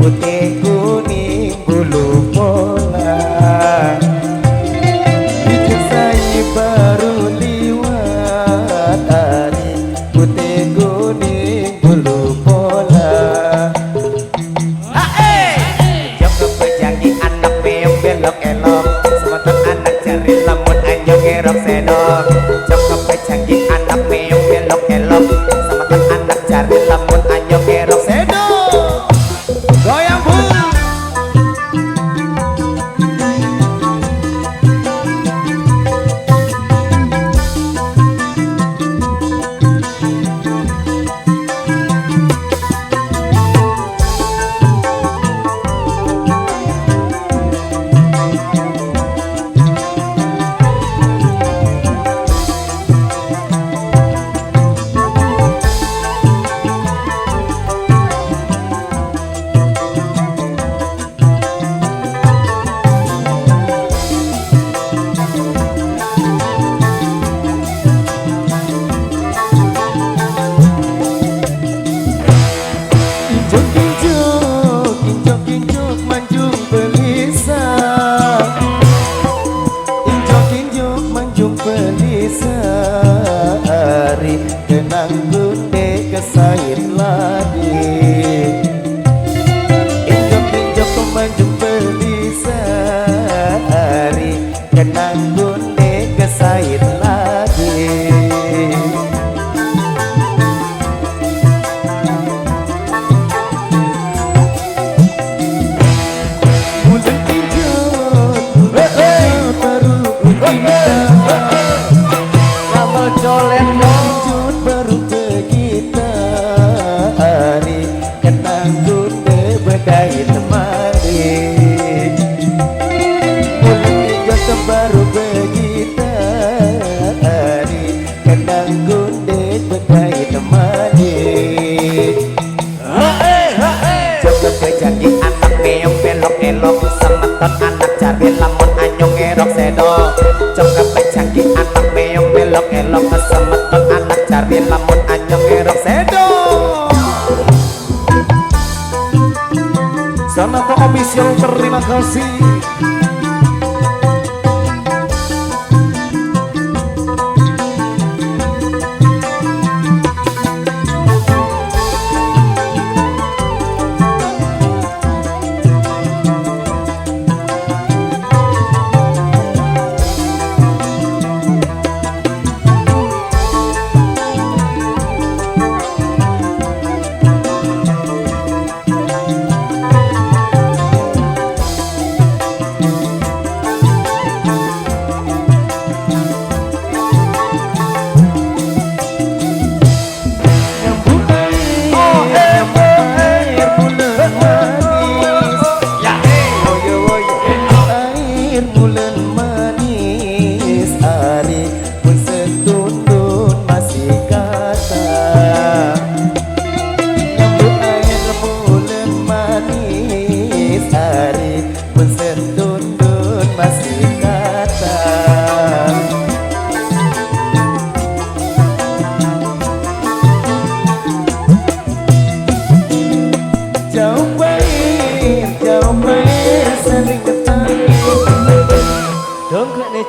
putih kuning bulu pola. Hijau saya baru liwat hari putih kuning bulu pola. Joko pejangi anak meong belok elok, semotok anak jari lamun anjong ngerok sedok. Joko pejangi anak meong belok elok, semotok anak jari lamun anjong ngerok sedok. Goyang bu. Kenang gunde kesain lagi injok-injok kemanjung belisari, kenang gunde kesain lagi. Bulan injok baru kita kamu colek lanjut baru begitu hari kenang gunde bedai temari. Bulan hijau baru begitu hari kenang gunde bedai temari. Joko pejangi anak meong belok elok, semeton anak cari lamun anyong ngerok sedok. Joko pejangi anak meong belok elok, semeton anak cari lamun anyong ngerok sedok. Sanako official, terima kasih.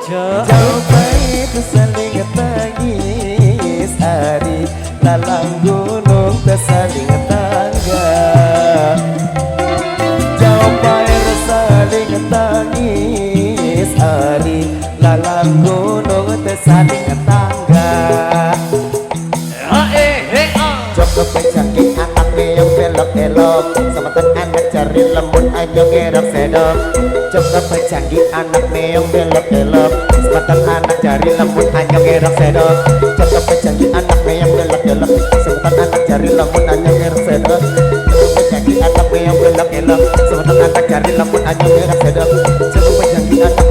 Jauh baik saling tangis hari lalang gunung tersaling tangga. Jauh baik saling tangis hari lalang gunung tersaling tangga. Joko pejangi anak meong belok elok, semeton anak cari lembut anyong ngerok sedok. Joko pejangi anak meong belok elok, semeton anak cari lembut anyong ngerok sedok. Joko pejangi anak meong belok elok, semeton anak cari lembut anyong ngerok sedok. Joko pejangi anak meong belok elok, semeton anak cari lembut anyong ngerok sedok. Joko pejangi anak